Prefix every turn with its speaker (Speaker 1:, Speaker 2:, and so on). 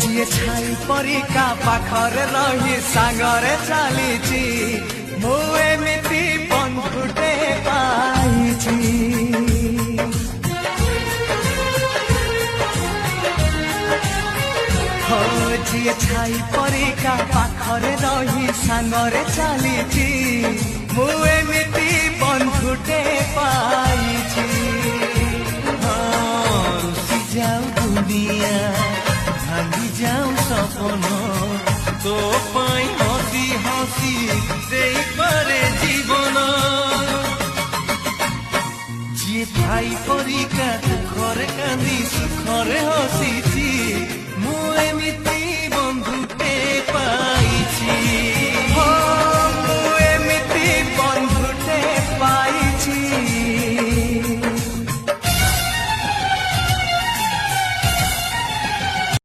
Speaker 1: ଯିଏ ଛାଇ ପରିକା ପାଖରେ ରହି ସାଙ୍ଗରେ ଚାଲିଛି ମୁଁ ଏମିତି ବନ୍ଧୁଟେ ପାଇଛି। ଯିଏ ଛାଇ ପରିକା ପାଖରେ ରହି ସାଙ୍ଗରେ ଚାଲିଛି ମୁଁ ଏମିତି ବନ୍ଧୁଟେ ପାଇଛି। ରୁଷି ଯାଉ ଦୁନିଆ ଭାଙ୍ଗି ଯାଉ ସପନ ତୋ ପାଇଁ ହସି ହସି ଦେଇପାରେ ଜୀବନ। ଯିଏ ଭାଇ ପରିକା ଦୁଃଖରେ କାନ୍ଦି ସୁଖରେ ହସିଛି